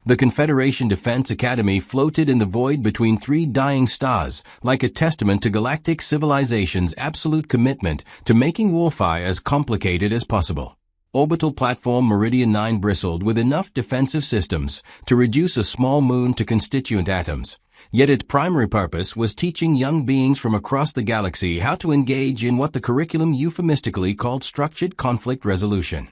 The Confederation Defense Academy floated in the void between three dying stars, like a testament to galactic civilization's absolute commitment to making warfare as complicated as possible. Orbital Platform Meridian 9 bristled with enough defensive systems to reduce a small moon to constituent atoms, yet its primary purpose was teaching young beings from across the galaxy how to engage in what the curriculum euphemistically called structured conflict resolution.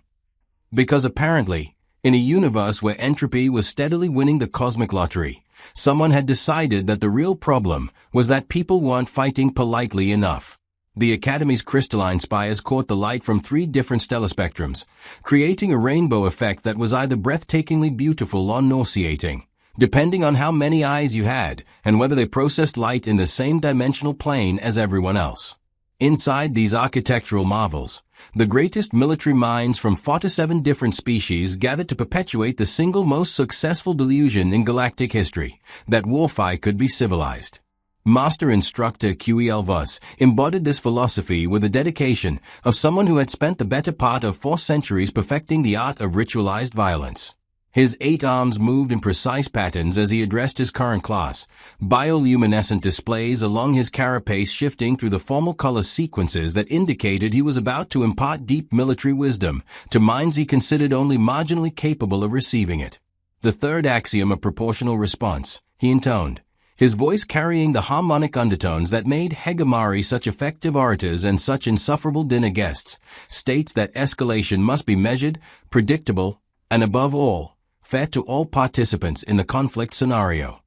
Because apparently, in a universe where entropy was steadily winning the cosmic lottery, someone had decided that the real problem was that people weren't fighting politely enough. The Academy's crystalline spires caught the light from three different stellar spectrums, creating a rainbow effect that was either breathtakingly beautiful or nauseating, depending on how many eyes you had and whether they processed light in the same dimensional plane as everyone else. Inside these architectural marvels, the greatest military minds from 47 different species gathered to perpetuate the single most successful delusion in galactic history, that warfare could be civilized. Master Instructor HFY embodied this philosophy with the dedication of someone who had spent the better part of 4 centuries perfecting the art of ritualized violence. His 8 arms moved in precise patterns as he addressed his current class, bioluminescent displays along his carapace shifting through the formal color sequences that indicated he was about to impart deep military wisdom to minds he considered only marginally capable of receiving it. The third axiom of proportional response, he intoned, his voice carrying the harmonic undertones that made Hegemari such effective orators and such insufferable dinner guests, states that escalation must be measured, predictable, and above all, fair to all participants in the conflict scenario.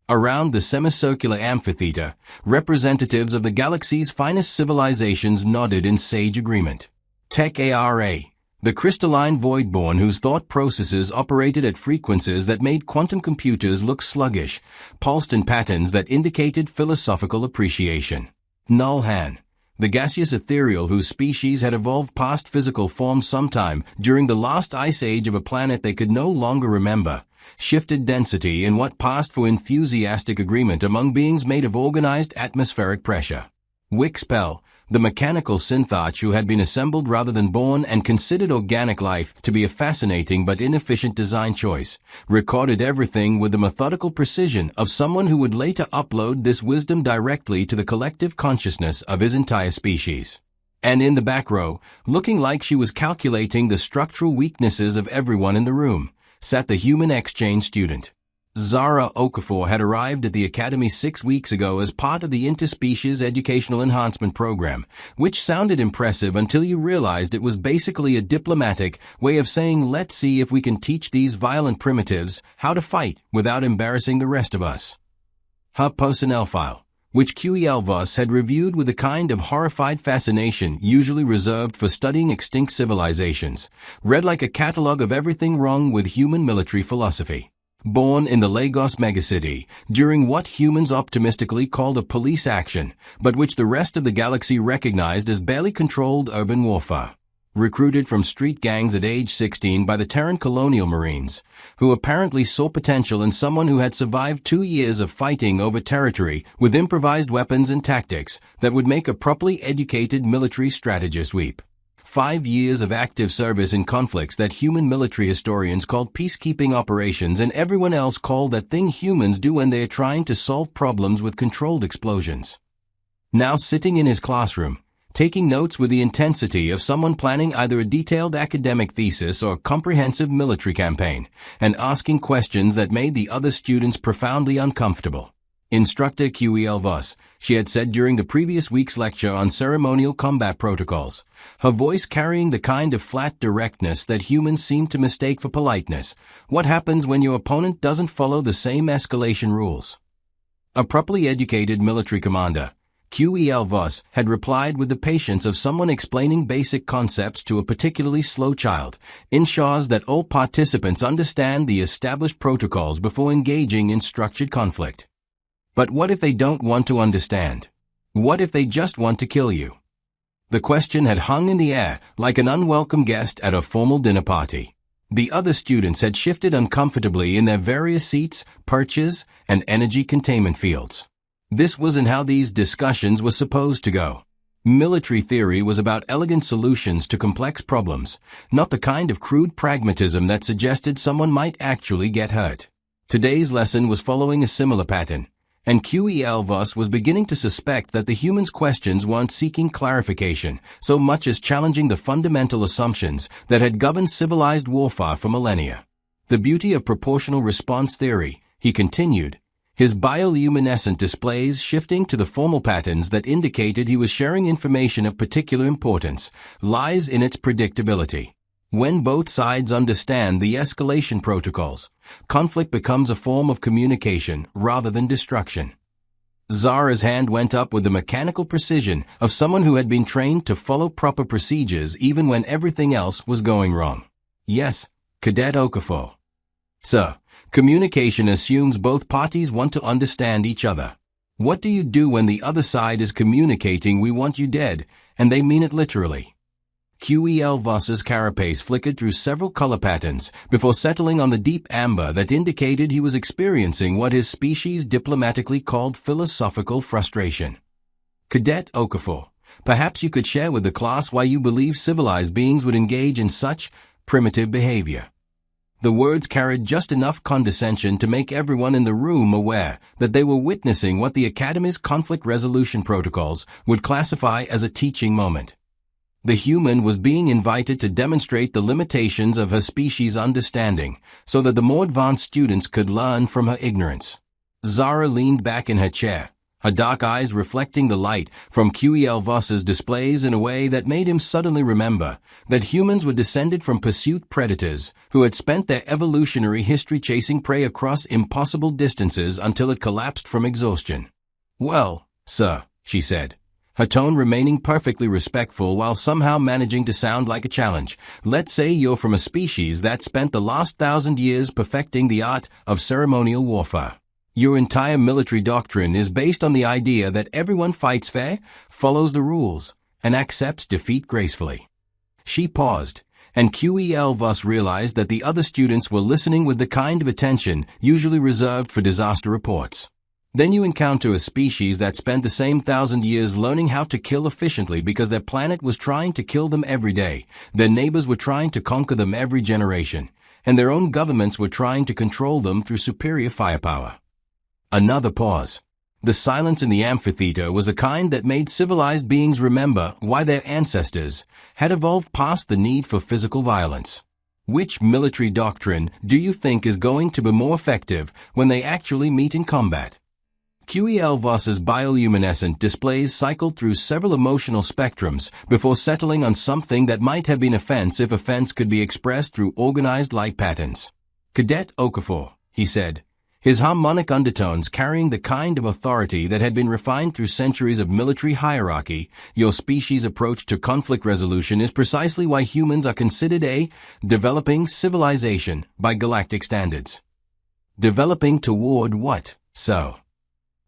Around the semicircular amphitheater, representatives of the galaxy's finest civilizations nodded in sage agreement. Tech ARA, the crystalline voidborn whose thought processes operated at frequencies that made quantum computers look sluggish, pulsed in patterns that indicated philosophical appreciation. Nullhan, the gaseous ethereal whose species had evolved past physical form sometime during the last ice age of a planet they could no longer remember, shifted density in what passed for enthusiastic agreement among beings made of organized atmospheric pressure. Wixpel, the mechanical syntharch who had been assembled rather than born and considered organic life to be a fascinating but inefficient design choice, recorded everything with the methodical precision of someone who would later upload this wisdom directly to the collective consciousness of his entire species. And in the back row, looking like she was calculating the structural weaknesses of everyone in the room, sat the human exchange student. Zara Okafor had arrived at the Academy 6 weeks ago as part of the Interspecies Educational Enhancement Program, which sounded impressive until you realized it was basically a diplomatic way of saying let's see if we can teach these violent primitives how to fight without embarrassing the rest of us. Her personnel file, which HFY had reviewed with the kind of horrified fascination usually reserved for studying extinct civilizations, read like a catalog of everything wrong with human military philosophy. Born in the Lagos megacity, during what humans optimistically called a police action, but which the rest of the galaxy recognized as barely controlled urban warfare. Recruited from street gangs at age 16 by the Terran colonial marines, who apparently saw potential in someone who had survived 2 years of fighting over territory with improvised weapons and tactics that would make a properly educated military strategist weep. 5 years of active service in conflicts that human military historians called peacekeeping operations and everyone else called that thing humans do when they are trying to solve problems with controlled explosions. Now sitting in his classroom, taking notes with the intensity of someone planning either a detailed academic thesis or a comprehensive military campaign, and asking questions that made the other students profoundly uncomfortable. Instructor HFY, she had said during the previous week's lecture on ceremonial combat protocols, her voice carrying the kind of flat directness that humans seem to mistake for politeness. What happens when your opponent doesn't follow the same escalation rules? A properly educated military commander, HFY had replied with the patience of someone explaining basic concepts to a particularly slow child, ensures that all participants understand the established protocols before engaging in structured conflict. But what if they don't want to understand? What if they just want to kill you? The question had hung in the air like an unwelcome guest at a formal dinner party. The other students had shifted uncomfortably in their various seats, perches, and energy containment fields. This wasn't how these discussions were supposed to go. Military theory was about elegant solutions to complex problems, not the kind of crude pragmatism that suggested someone might actually get hurt. Today's lesson was following a similar pattern, and QEL was beginning to suspect that the humans' questions weren't seeking clarification so much as challenging the fundamental assumptions that had governed civilized warfare for millennia. The beauty of proportional response theory, he continued, his bioluminescent displays shifting to the formal patterns that indicated he was sharing information of particular importance, lies in its predictability. When both sides understand the escalation protocols, conflict becomes a form of communication rather than destruction. Zara's hand went up with the mechanical precision of someone who had been trained to follow proper procedures even when everything else was going wrong. Yes, Cadet Okafor. Sir, communication assumes both parties want to understand each other. What do you do when the other side is communicating "we want you dead," and they mean it literally? QEL-Voss's carapace flickered through several color patterns before settling on the deep amber that indicated he was experiencing what his species diplomatically called philosophical frustration. Cadet Okafor, perhaps you could share with the class why you believe civilized beings would engage in such primitive behavior. The words carried just enough condescension to make everyone in the room aware that they were witnessing what the Academy's conflict resolution protocols would classify as a teaching moment. The human was being invited to demonstrate the limitations of her species' understanding so that the more advanced students could learn from her ignorance. Zara leaned back in her chair, her dark eyes reflecting the light from QEL-Voss's displays in a way that made him suddenly remember that humans were descended from pursuit predators who had spent their evolutionary history chasing prey across impossible distances until it collapsed from exhaustion. "Well, sir," she said, her tone remaining perfectly respectful while somehow managing to sound like a challenge. "Let's say you're from a species that spent the last 1,000 years perfecting the art of ceremonial warfare. Your entire military doctrine is based on the idea that everyone fights fair, follows the rules, and accepts defeat gracefully." She paused, and QEL-Voss realized that the other students were listening with the kind of attention usually reserved for disaster reports. Then you encounter a species that spent the same 1,000 years learning how to kill efficiently because their planet was trying to kill them every day, their neighbors were trying to conquer them every generation, and their own governments were trying to control them through superior firepower. Another pause. The silence in the amphitheater was a kind that made civilized beings remember why their ancestors had evolved past the need for physical violence. Which military doctrine do you think is going to be more effective when they actually meet in combat? QEL-Voss's bioluminescent displays cycled through several emotional spectrums before settling on something that might have been offense if offense could be expressed through organized light patterns. "Cadet Okafor," he said, his harmonic undertones carrying the kind of authority that had been refined through centuries of military hierarchy, "your species' approach to conflict resolution is precisely why humans are considered a developing civilization by galactic standards." Developing toward what, so?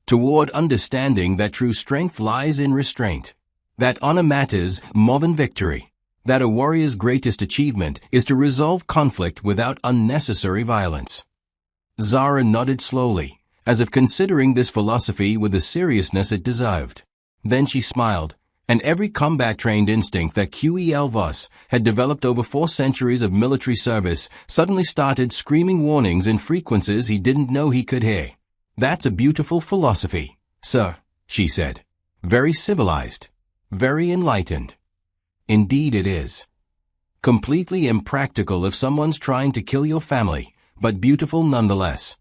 Toward understanding that true strength lies in restraint, that honor matters more than victory, that a warrior's greatest achievement is to resolve conflict without unnecessary violence. Zara nodded slowly, as if considering this philosophy with the seriousness it deserved. Then she smiled, and every combat-trained instinct that QEL-Voss had developed over 4 centuries of military service suddenly started screaming warnings in frequencies he didn't know he could hear. "That's a beautiful philosophy, sir," she said. "Very civilized. Very enlightened." "Indeed it is. Completely impractical if someone's trying to kill your family, but beautiful nonetheless."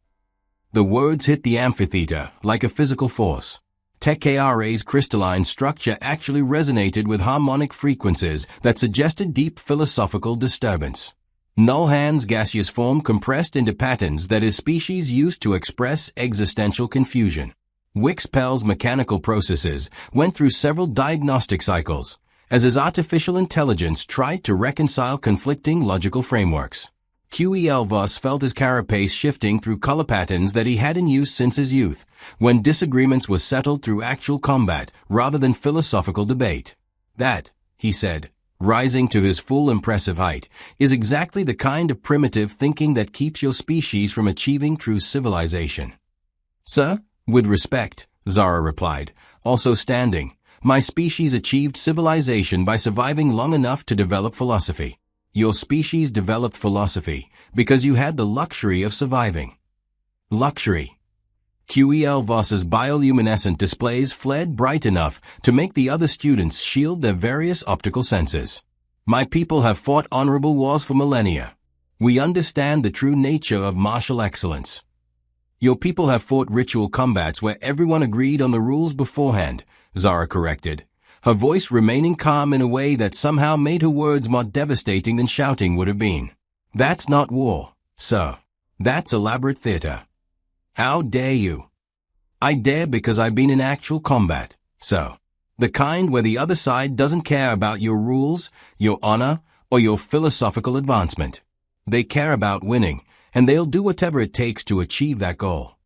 The words hit the amphitheater like a physical force. Tekara's crystalline structure actually resonated with harmonic frequencies that suggested deep philosophical disturbance. Nullhand's gaseous form compressed into patterns that his species used to express existential confusion. Wixpel's mechanical processes went through several diagnostic cycles, as his artificial intelligence tried to reconcile conflicting logical frameworks. QEL-Voss felt his carapace shifting through color patterns that he had in use since his youth, when disagreements were settled through actual combat rather than philosophical debate. "That," he said, rising to his full impressive height, "is exactly the kind of primitive thinking that keeps your species from achieving true civilization." "Sir, with respect," Zara replied, also standing, My species achieved civilization by surviving long enough to develop philosophy. Your species developed philosophy because you had the luxury of surviving. Luxury. QEL Voss's bioluminescent displays fled bright enough to make the other students shield their various optical senses. My people have fought honorable wars for millennia. We understand the true nature of martial excellence. Your people have fought ritual combats where everyone agreed on the rules beforehand, Zara corrected, her voice remaining calm in a way that somehow made her words more devastating than shouting would have been. That's not war, sir. That's elaborate theater. How dare you? I dare because I've been in actual combat, sir. The kind where the other side doesn't care about your rules, your honor, or your philosophical advancement. They care about winning, and they'll do whatever it takes to achieve that goal.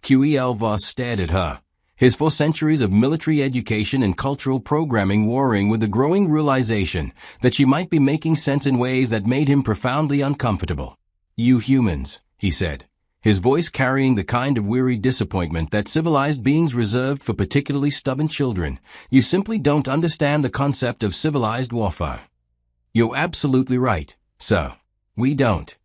QEL Voss stared at her, his 4 centuries of military education and cultural programming warring with the growing realization that she might be making sense in ways that made him profoundly uncomfortable. You humans, he said, his voice carrying the kind of weary disappointment that civilized beings reserved for particularly stubborn children. You simply don't understand the concept of civilized warfare. You're absolutely right, sir. We don't.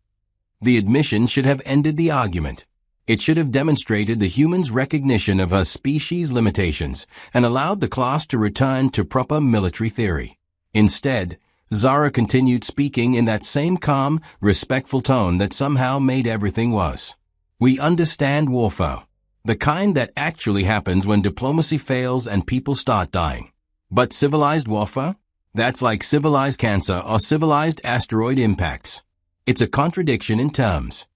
The admission should have ended the argument. It should have demonstrated the human's recognition of her species' limitations and allowed the class to return to proper military theory. Instead, Zara continued speaking in that same calm, respectful tone that somehow made everything worse. We understand warfare, the kind that actually happens when diplomacy fails and people start dying. But civilized warfare? That's like civilized cancer or civilized asteroid impacts. It's a contradiction in terms.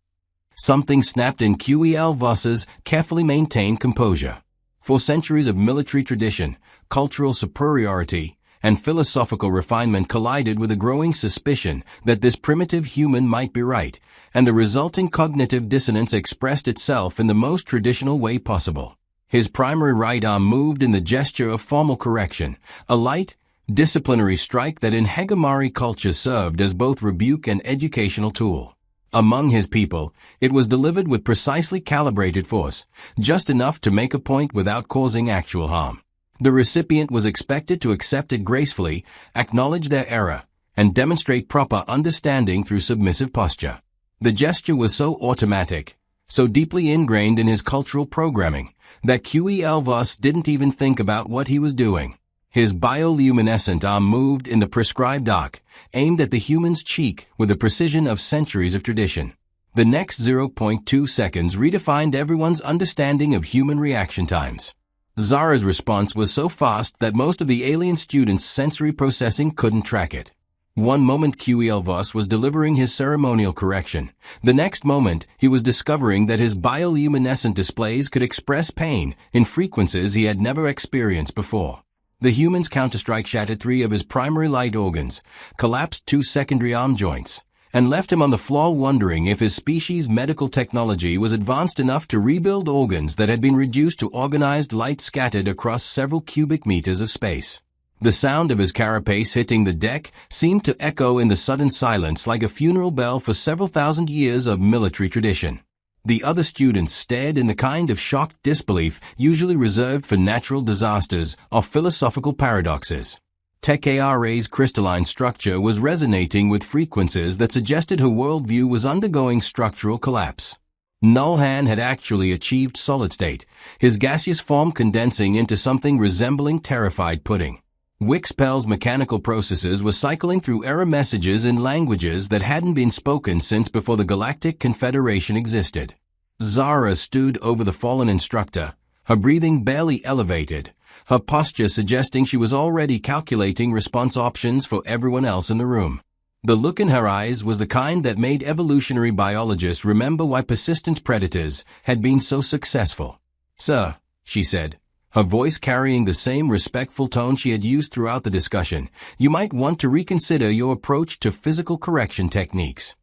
Something snapped in QEL Voss's carefully maintained composure. 4 centuries of military tradition, cultural superiority, and philosophical refinement collided with a growing suspicion that this primitive human might be right, and the resulting cognitive dissonance expressed itself in the most traditional way possible. His primary right arm moved in the gesture of formal correction, a light, disciplinary strike that in Hegemari culture served as both rebuke and educational tool. Among his people, it was delivered with precisely calibrated force, just enough to make a point without causing actual harm. The recipient was expected to accept it gracefully, acknowledge their error, and demonstrate proper understanding through submissive posture. The gesture was so automatic, so deeply ingrained in his cultural programming, that QEL Voss didn't even think about what he was doing. His bioluminescent arm moved in the prescribed arc, aimed at the human's cheek with the precision of centuries of tradition. The next 0.2 seconds redefined everyone's understanding of human reaction times. Zara's response was so fast that most of the alien students' sensory processing couldn't track it. One moment QEL Voss was delivering his ceremonial correction. The next moment, he was discovering that his bioluminescent displays could express pain in frequencies he had never experienced before. The human's counterstrike shattered 3 of his primary light organs, collapsed 2 secondary arm joints, and left him on the floor wondering if his species' medical technology was advanced enough to rebuild organs that had been reduced to organized light scattered across several cubic meters of space. The sound of his carapace hitting the deck seemed to echo in the sudden silence like a funeral bell for several thousand years of military tradition. The other students stared in the kind of shocked disbelief usually reserved for natural disasters or philosophical paradoxes. Tekara's crystalline structure was resonating with frequencies that suggested her worldview was undergoing structural collapse. Nullhan had actually achieved solid state, his gaseous form condensing into something resembling terrified pudding. Wixpel's mechanical processes were cycling through error messages in languages that hadn't been spoken since before the Galactic Confederation existed. Zara stood over the fallen instructor, her breathing barely elevated, her posture suggesting she was already calculating response options for everyone else in the room. The look in her eyes was the kind that made evolutionary biologists remember why persistent predators had been so successful. "Sir," she said, her voice carrying the same respectful tone she had used throughout the discussion, "you might want to reconsider your approach to physical correction techniques."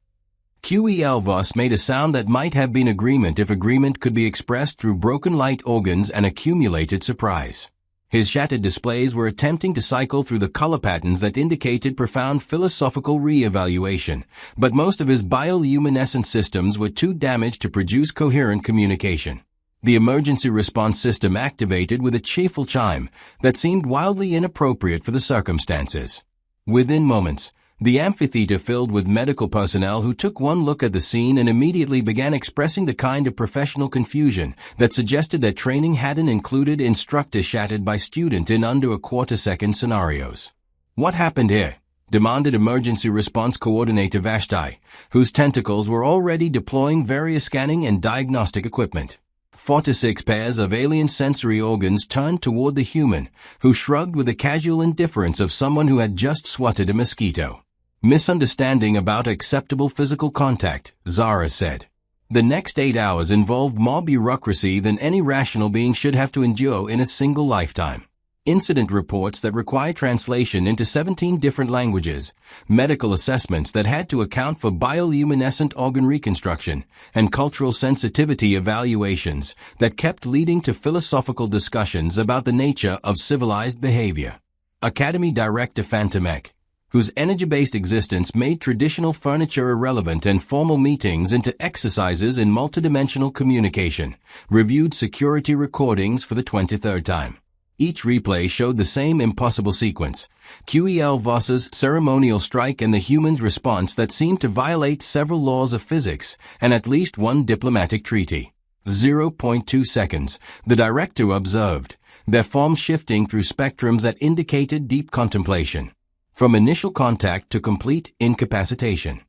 QEL Voss made a sound that might have been agreement if agreement could be expressed through broken light organs and accumulated surprise. His shattered displays were attempting to cycle through the color patterns that indicated profound philosophical re-evaluation, but most of his bioluminescent systems were too damaged to produce coherent communication. The emergency response system activated with a cheerful chime that seemed wildly inappropriate for the circumstances. Within moments, the amphitheater filled with medical personnel who took one look at the scene and immediately began expressing the kind of professional confusion that suggested that training hadn't included instructor shattered by student in under a quarter-second scenarios. "What happened here?" demanded Emergency Response Coordinator Vashti, whose tentacles were already deploying various scanning and diagnostic equipment. 4 to 6 pairs of alien sensory organs turned toward the human, who shrugged with the casual indifference of someone who had just swatted a mosquito. "Misunderstanding about acceptable physical contact," Zara said. "The next 8 hours involved more bureaucracy than any rational being should have to endure in a single lifetime. Incident reports that require translation into 17 different languages, medical assessments that had to account for bioluminescent organ reconstruction, and cultural sensitivity evaluations that kept leading to philosophical discussions about the nature of civilized behavior." Academy Director Fantomek, whose energy-based existence made traditional furniture irrelevant and formal meetings into exercises in multidimensional communication, reviewed security recordings for the 23rd time. Each replay showed the same impossible sequence: QEL Voss's ceremonial strike and the human's response that seemed to violate several laws of physics and at least one diplomatic treaty. 0.2 seconds, the director observed, their form shifting through spectrums that indicated deep contemplation. From initial contact to complete incapacitation.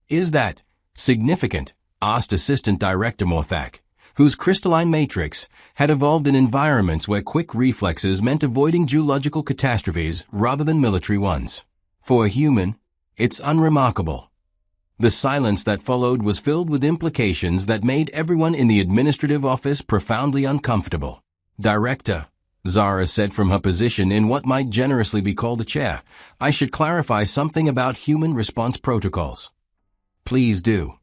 "Is that significant?" asked Assistant Director Morthak, whose crystalline matrix had evolved in environments where quick reflexes meant avoiding geological catastrophes rather than military ones. "For a human, it's unremarkable." The silence that followed was filled with implications that made everyone in the administrative office profoundly uncomfortable. "Director," Zara said from her position in what might generously be called a chair, "I should clarify something about human response protocols." "Please do."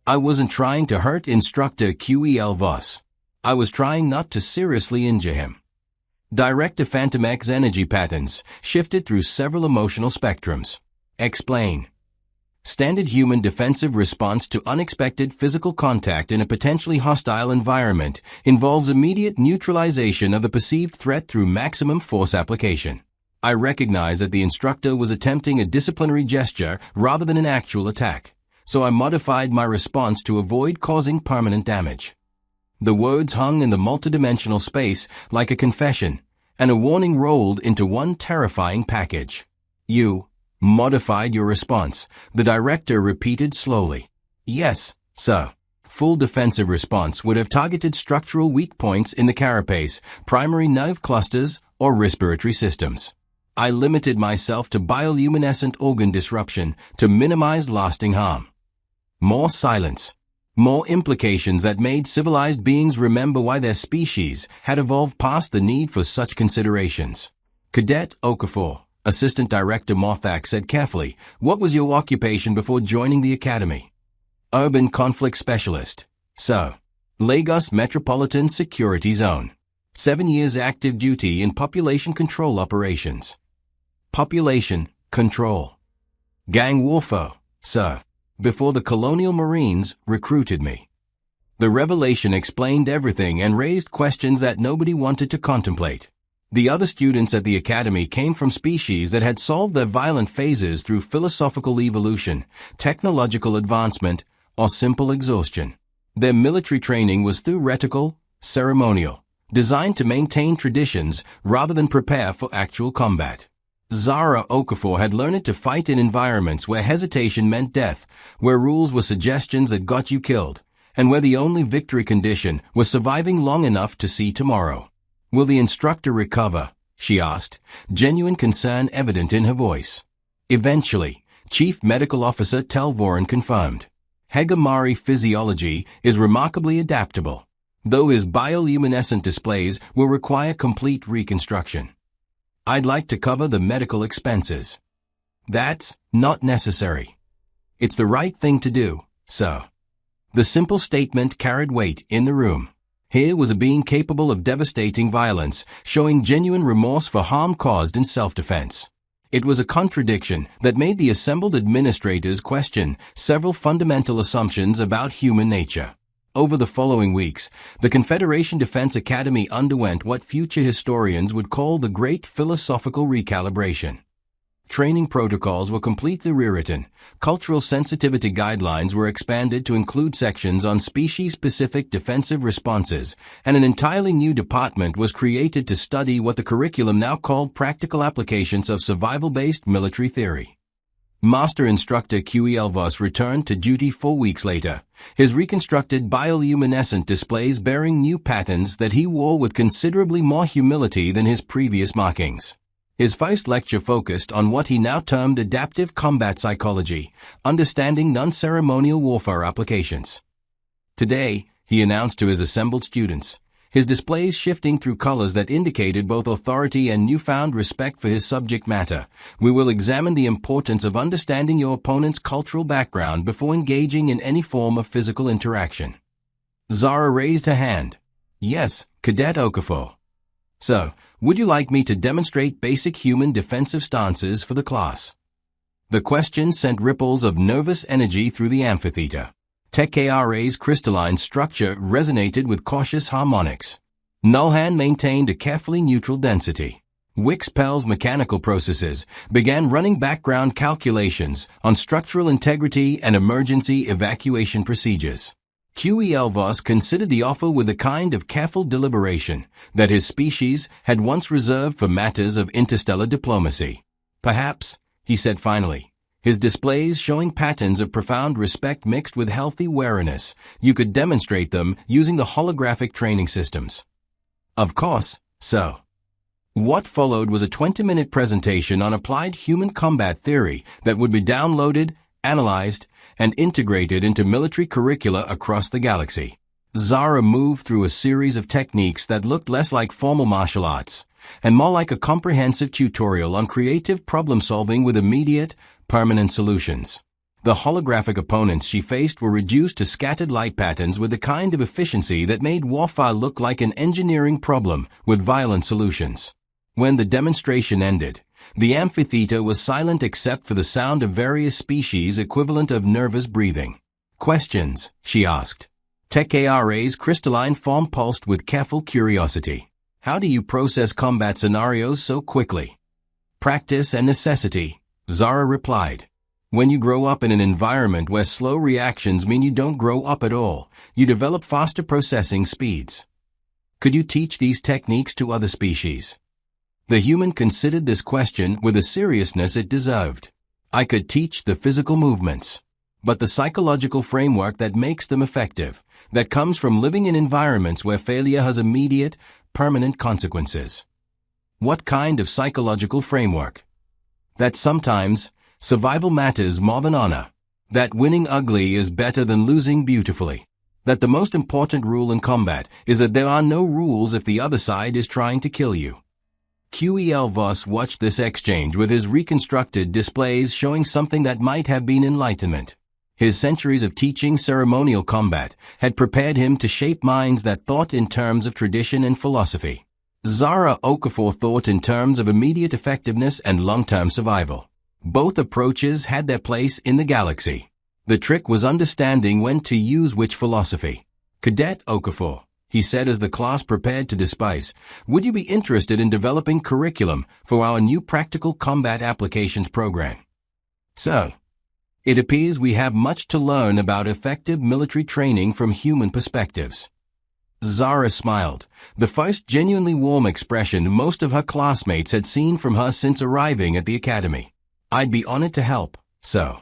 "I wasn't trying to hurt Instructor QEL Voss. I was trying not to seriously injure him." Director Fantomek's energy patterns shifted through several emotional spectrums. "Explain." Standard human defensive response to unexpected physical contact in a potentially hostile environment involves immediate neutralization of the perceived threat through maximum force application. I recognize that the instructor was attempting a disciplinary gesture rather than an actual attack, so I modified my response to avoid causing permanent damage. The words hung in the multidimensional space like a confession, and a warning rolled into one terrifying package. "You modified your response," the director repeated slowly. "Yes, sir." Full defensive response would have targeted structural weak points in the carapace, primary nerve clusters, or respiratory systems. I limited myself to bioluminescent organ disruption to minimize lasting harm. More silence. More implications that made civilized beings remember why their species had evolved past the need for such considerations. Cadet Okafor, Assistant Director Morthak said carefully, "What was your occupation before joining the academy?" "Urban Conflict Specialist, sir. Lagos Metropolitan Security Zone. 7 years active duty in population control operations." "Population control." "Gang warfare, sir. Before the Colonial Marines recruited me." The revelation explained everything and raised questions that nobody wanted to contemplate. The other students at the academy came from species that had solved their violent phases through philosophical evolution, technological advancement, or simple exhaustion. Their military training was theoretical, ceremonial, designed to maintain traditions rather than prepare for actual combat. Zara Okafor had learned to fight in environments where hesitation meant death, where rules were suggestions that got you killed, and where the only victory condition was surviving long enough to see tomorrow. "Will the instructor recover?" she asked, genuine concern evident in her voice. "Eventually," Chief Medical Officer Telvorin confirmed. "Hegemari physiology is remarkably adaptable, though his bioluminescent displays will require complete reconstruction. I'd like to cover the medical expenses." "That's not necessary. It's the right thing to do, sir." The simple statement carried weight in the room. Here was a being capable of devastating violence, showing genuine remorse for harm caused in self-defense. It was a contradiction that made the assembled administrators question several fundamental assumptions about human nature. Over the following weeks, the Confederation Defense Academy underwent what future historians would call the Great Philosophical Recalibration. Training protocols were completely rewritten, cultural sensitivity guidelines were expanded to include sections on species-specific defensive responses, and an entirely new department was created to study what the curriculum now called practical applications of survival-based military theory. Master Instructor HFY Voss returned to duty 4 weeks later, his reconstructed bioluminescent displays bearing new patterns that he wore with considerably more humility than his previous markings. His first lecture focused on what he now termed adaptive combat psychology, understanding non-ceremonial warfare applications. Today, he announced to his assembled students, his displays shifting through colors that indicated both authority and newfound respect for his subject matter, we will examine the importance of understanding your opponent's cultural background before engaging in any form of physical interaction. Zara raised her hand. Yes, Cadet Okafor. So, would you like me to demonstrate basic human defensive stances for the class? The question sent ripples of nervous energy through the amphitheater. TechARA's crystalline structure resonated with cautious harmonics. Nullhan maintained a carefully neutral density. Wixpell's mechanical processes began running background calculations on structural integrity and emergency evacuation procedures. HFY Voss considered the offer with a kind of careful deliberation that his species had once reserved for matters of interstellar diplomacy. Perhaps, he said finally, his displays showing patterns of profound respect mixed with healthy wariness, you could demonstrate them using the holographic training systems. Of course, so. What followed was a 20-minute presentation on applied human combat theory that would be downloaded, analyzed, and integrated into military curricula across the galaxy. Zara moved through a series of techniques that looked less like formal martial arts, and more like a comprehensive tutorial on creative problem-solving with immediate, permanent solutions. The holographic opponents she faced were reduced to scattered light patterns with the kind of efficiency that made warfare look like an engineering problem with violent solutions. When the demonstration ended, the amphitheater was silent except for the sound of various species equivalent of nervous breathing. Questions, she asked. TechARA's crystalline form pulsed with careful curiosity. How do you process combat scenarios so quickly? Practice and necessity, Zara replied. When you grow up in an environment where slow reactions mean you don't grow up at all, you develop faster processing speeds. Could you teach these techniques to other species? The human considered this question with the seriousness it deserved. I could teach the physical movements, but the psychological framework that makes them effective, that comes from living in environments where failure has immediate, permanent consequences. What kind of psychological framework? That sometimes, survival matters more than honor. That winning ugly is better than losing beautifully. That the most important rule in combat is that there are no rules if the other side is trying to kill you. HFY Voss watched this exchange with his reconstructed displays showing something that might have been enlightenment. His centuries of teaching ceremonial combat had prepared him to shape minds that thought in terms of tradition and philosophy. Zara Okafor thought in terms of immediate effectiveness and long-term survival. Both approaches had their place in the galaxy. The trick was understanding when to use which philosophy. Cadet Okafor, he said as the class prepared to disperse, would you be interested in developing curriculum for our new practical combat applications program? So, it appears we have much to learn about effective military training from human perspectives. Zara smiled, the first genuinely warm expression most of her classmates had seen from her since arriving at the academy. I'd be honored to help, so.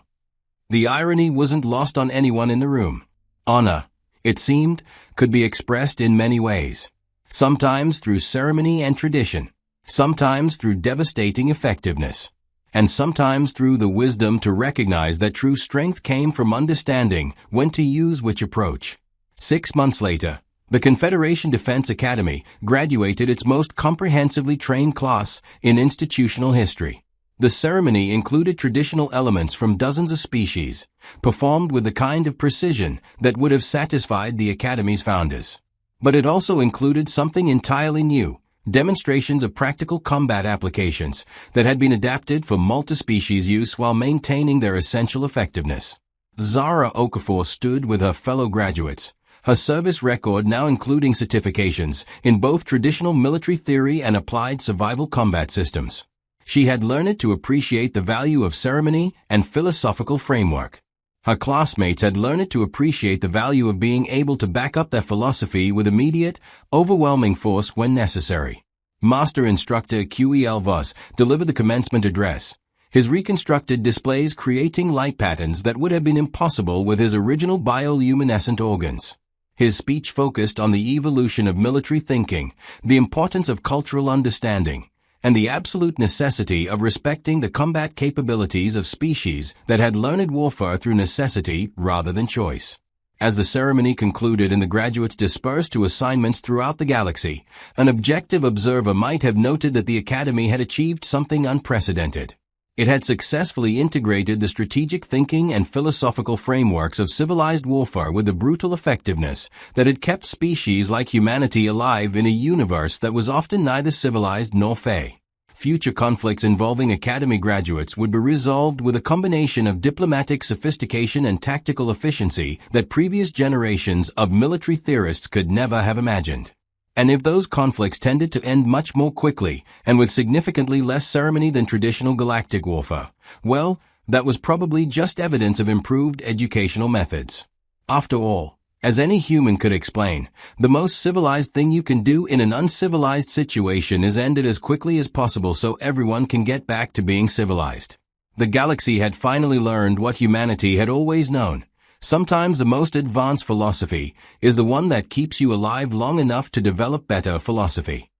The irony wasn't lost on anyone in the room. Honor, it seemed, could be expressed in many ways. Sometimes through ceremony and tradition, sometimes through devastating effectiveness, and sometimes through the wisdom to recognize that true strength came from understanding when to use which approach. 6 months later, the Confederation Defense Academy graduated its most comprehensively trained class in institutional history. The ceremony included traditional elements from dozens of species, performed with the kind of precision that would have satisfied the Academy's founders. But it also included something entirely new, demonstrations of practical combat applications that had been adapted for multi-species use while maintaining their essential effectiveness. Zara Okafor stood with her fellow graduates, her service record now including certifications in both traditional military theory and applied survival combat systems. She had learned to appreciate the value of ceremony and philosophical framework. Her classmates had learned to appreciate the value of being able to back up their philosophy with immediate, overwhelming force when necessary. Master Instructor QEL Voss delivered the commencement address, his reconstructed displays creating light patterns that would have been impossible with his original bioluminescent organs. His speech focused on the evolution of military thinking, the importance of cultural understanding, and the absolute necessity of respecting the combat capabilities of species that had learned warfare through necessity rather than choice. As the ceremony concluded and the graduates dispersed to assignments throughout the galaxy, an objective observer might have noted that the Academy had achieved something unprecedented. It had successfully integrated the strategic thinking and philosophical frameworks of civilized warfare with the brutal effectiveness that had kept species like humanity alive in a universe that was often neither civilized nor fey. Future conflicts involving Academy graduates would be resolved with a combination of diplomatic sophistication and tactical efficiency that previous generations of military theorists could never have imagined. And if those conflicts tended to end much more quickly and with significantly less ceremony than traditional galactic warfare, well, that was probably just evidence of improved educational methods. After all, as any human could explain, the most civilized thing you can do in an uncivilized situation is end it as quickly as possible so everyone can get back to being civilized. The galaxy had finally learned what humanity had always known. Sometimes the most advanced philosophy is the one that keeps you alive long enough to develop better philosophy.